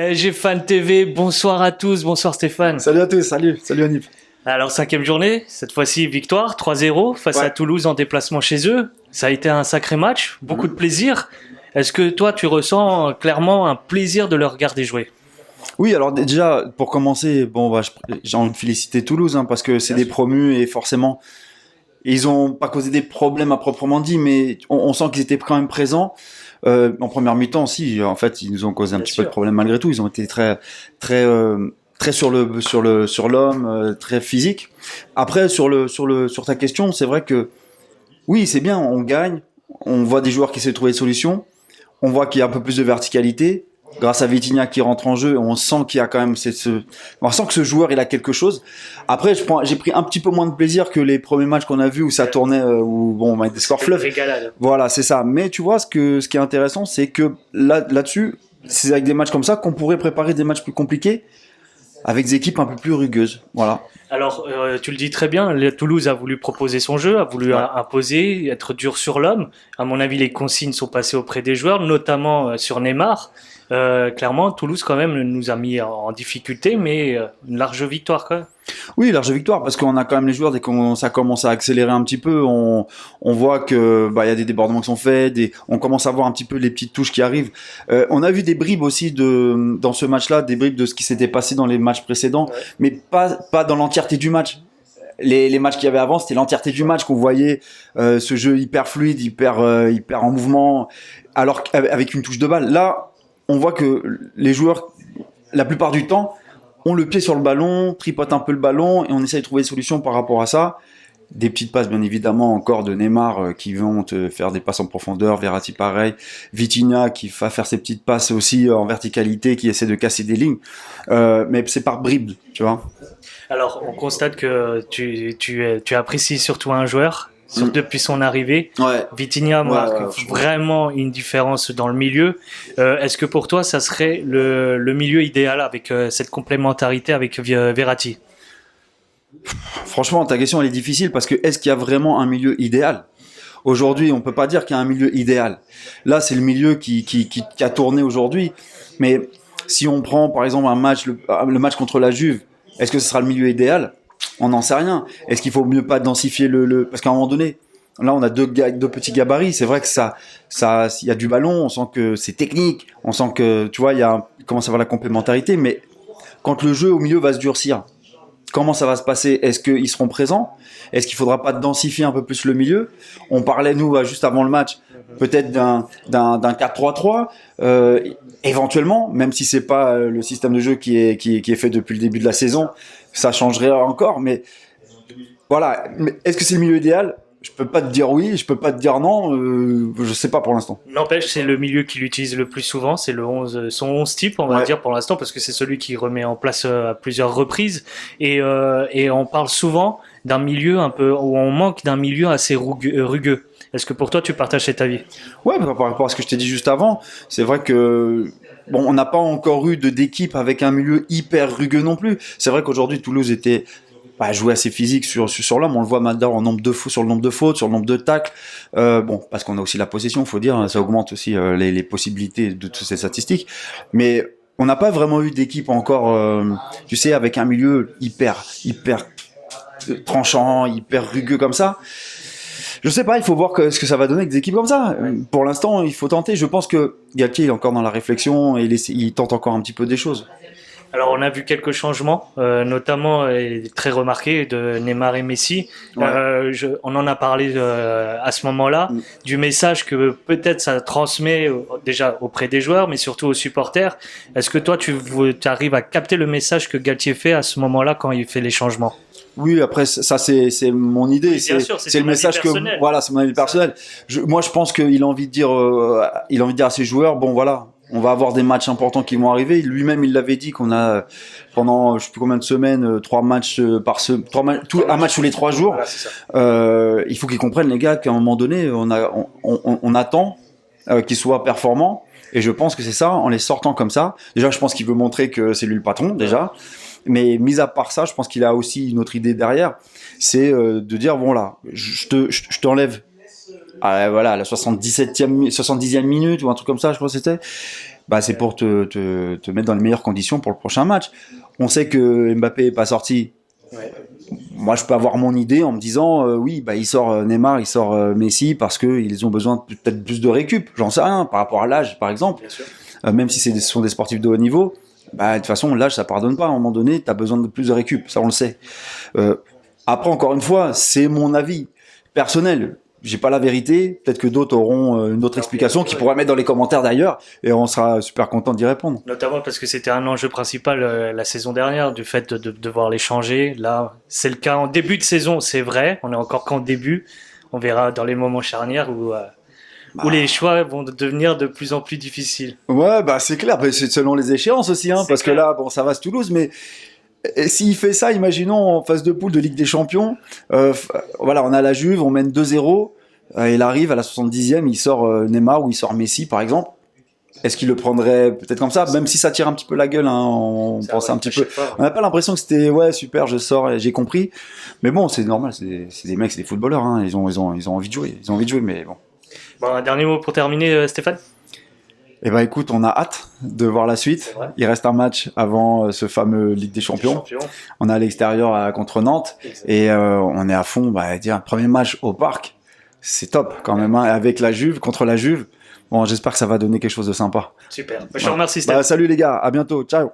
PSG Fan TV, bonsoir à tous, bonsoir Stéphane. Salut à tous, salut Anip. Alors 5e journée, cette fois-ci victoire, 3-0 face à Toulouse en déplacement chez eux. Ça a été un sacré match, beaucoup de plaisir. Est-ce que toi tu ressens clairement un plaisir de le regarder jouer? Oui, alors déjà pour commencer, j'ai envie de féliciter Toulouse parce que c'est des promus et forcément ils ont pas causé des problèmes à proprement dit, mais on sent qu'ils étaient quand même présents. En première mi-temps, si, en fait, ils nous ont causé un petit peu de problème malgré tout. Ils ont été très sur l'homme, très physique. Après, sur ta question, c'est vrai que oui, c'est bien, on gagne. On voit des joueurs qui essaient de trouver des solutions. On voit qu'il y a un peu plus de verticalité. Grâce à Vitinha qui rentre en jeu, on sent qu'il y a quand même on sent que ce joueur il a quelque chose. Après, j'ai pris un petit peu moins de plaisir que les premiers matchs qu'on a vus où ça tournait, on a des scores fleuves. Voilà, c'est ça. Mais tu vois, ce qui est intéressant, c'est que là-dessus, c'est avec des matchs comme ça qu'on pourrait préparer des matchs plus compliqués avec des équipes un peu plus rugueuses. Voilà. Alors, tu le dis très bien, Toulouse a voulu proposer son jeu, a voulu imposer, être dur sur l'homme. À mon avis, les consignes sont passées auprès des joueurs, notamment sur Neymar. Clairement, Toulouse quand même nous a mis en difficulté, mais une large victoire quand même. Oui, large victoire parce qu'on a quand même les joueurs dès qu'on ça commence à accélérer un petit peu, on voit que y a des débordements qui sont faits, on commence à voir un petit peu les petites touches qui arrivent. On a vu des bribes aussi dans ce match-là, des bribes de ce qui s'était passé dans les matchs précédents, mais pas dans l'entièreté du match. Les matchs qu'il y avait avant, c'était l'entièreté du match qu'on voyait, ce jeu hyper fluide, hyper en mouvement, alors avec une touche de balle. Là, on voit que les joueurs, la plupart du temps, ont le pied sur le ballon, tripotent un peu le ballon et on essaie de trouver des solutions par rapport à ça. Des petites passes, bien évidemment, encore de Neymar qui vont te faire des passes en profondeur, Verratti pareil, Vitinha qui va faire ses petites passes aussi en verticalité, qui essaie de casser des lignes. Mais c'est par bribes, tu vois. Alors, on constate que tu apprécies surtout un joueur. Depuis son arrivée, Vitinha marque vraiment une différence dans le milieu. Est-ce que pour toi, ça serait le milieu idéal avec cette complémentarité avec Verratti? Franchement, ta question elle est difficile parce que est-ce qu'il y a vraiment un milieu idéal? Aujourd'hui, on peut pas dire qu'il y a un milieu idéal. Là, c'est le milieu qui a tourné aujourd'hui. Mais si on prend par exemple le match contre la Juve, est-ce que ce sera le milieu idéal? On n'en sait rien. Est-ce qu'il faut mieux pas densifier parce qu'à un moment donné, là on a deux petits gabarits. C'est vrai que il y a du ballon, on sent que c'est technique, on sent que tu vois il commence à avoir la complémentarité. Mais quand le jeu au milieu va se durcir, comment ça va se passer? Est-ce qu'ils seront présents? Est-ce qu'il faudra pas densifier un peu plus le milieu? On parlait nous juste avant le match, peut-être d'un 4-3-3, éventuellement, même si c'est pas le système de jeu qui est fait depuis le début de la saison, ça changerait encore. Mais voilà, est-ce que c'est le milieu idéal? Je peux pas te dire oui, je peux pas te dire non, je sais pas pour l'instant. N'empêche, c'est le milieu qu'il utilise le plus souvent, c'est son 11 type, on va dire pour l'instant, parce que c'est celui qui remet en place à plusieurs reprises. Et on parle souvent d'un milieu un peu où on manque d'un milieu assez rugueux. Est-ce que pour toi, tu partages cet avis? Ouais, par rapport à ce que je t'ai dit juste avant, c'est vrai que on n'a pas encore eu d'équipe avec un milieu hyper rugueux non plus. C'est vrai qu'aujourd'hui, Toulouse jouer assez physique sur l'homme, on le voit maintenant en nombre de fautes, sur le nombre de fautes, sur le nombre de tacles. Parce qu'on a aussi la possession, faut dire, ça augmente aussi les possibilités de toutes ces statistiques. Mais on n'a pas vraiment eu d'équipe encore, tu sais, avec un milieu hyper tranchant, hyper rugueux comme ça. Je sais pas, il faut voir ce que ça va donner avec des équipes comme ça. Pour l'instant, il faut tenter. Je pense que Galtier est encore dans la réflexion et il tente encore un petit peu des choses. Alors on a vu quelques changements, notamment très remarqués de Neymar et Messi. On en a parlé à ce moment-là du message que peut-être ça transmet déjà auprès des joueurs, mais surtout aux supporters. Est-ce que toi tu arrives à capter le message que Galtier fait à ce moment-là quand il fait les changements? Oui, après ça c'est mon idée, oui, c'est le message que voilà, c'est mon avis personnel. Moi je pense qu'il a envie de dire à ses joueurs bon voilà, on va avoir des matchs importants qui vont arriver. Lui-même il l'avait dit qu'on a pendant je sais plus combien de semaines 3 matchs un match tous les 3 jours. Voilà, il faut qu'ils comprennent les gars qu'à un moment donné on attend qu'ils soient performants et je pense que c'est ça en les sortant comme ça. Déjà je pense qu'il veut montrer que c'est lui le patron déjà. Mais mis à part ça, je pense qu'il a aussi une autre idée derrière, c'est de dire bon là, je t'enlève voilà, à la 70e minute ou un truc comme ça, je crois que c'était. Bah, c'est pour te mettre dans les meilleures conditions pour le prochain match. On sait que Mbappé est pas sorti. Ouais. Moi, je peux avoir mon idée en me disant, oui, bah, il sort Neymar, il sort Messi parce qu'ils ont besoin peut-être plus de récup. J'en sais rien, par rapport à l'âge, par exemple. Bien sûr. Même si ce sont des sportifs de haut niveau, bah, de toute façon, l'âge, ça pardonne pas. À un moment donné, tu as besoin de plus de récup. Ça, on le sait. Après, encore une fois, c'est mon avis personnel. J'ai pas la vérité. Peut-être que d'autres auront une autre explication qu'ils pourraient mettre dans les commentaires d'ailleurs, et on sera super content d'y répondre. Notamment parce que c'était un enjeu principal la saison dernière, du fait de devoir les changer. Là, c'est le cas en début de saison, c'est vrai. On est encore qu'en début. On verra dans les moments charnières où les choix vont devenir de plus en plus difficiles. Ouais, bah c'est clair. Mais c'est selon les échéances aussi, hein, parce clair. que là, bon, ça va à Toulouse, mais s'il fait ça, imaginons en phase de poule de Ligue des Champions, voilà, on a la Juve, on mène 2-0, il arrive à la 70e, il sort Neymar ou il sort Messi, par exemple. Est-ce qu'il le prendrait peut-être comme ça, même si ça tire un petit peu la gueule, hein, on pense un petit peu. On n'a pas l'impression que c'était ouais super, je sors, j'ai compris. Mais bon, c'est normal, c'est des mecs, c'est des footballeurs, hein, ils ont envie de jouer, mais bon. Bon, un dernier mot pour terminer, Stéphane. Eh ben écoute, on a hâte de voir la suite. Il reste un match avant ce fameux Ligue des Champions. On est à l'extérieur contre Nantes et on est à fond. Bah, dire premier match au Parc, c'est top quand même, hein, avec la Juve contre la Juve. Bon, j'espère que ça va donner quelque chose de sympa. Super. Je te remercie, Stéphane. Bah, salut les gars, à bientôt, ciao.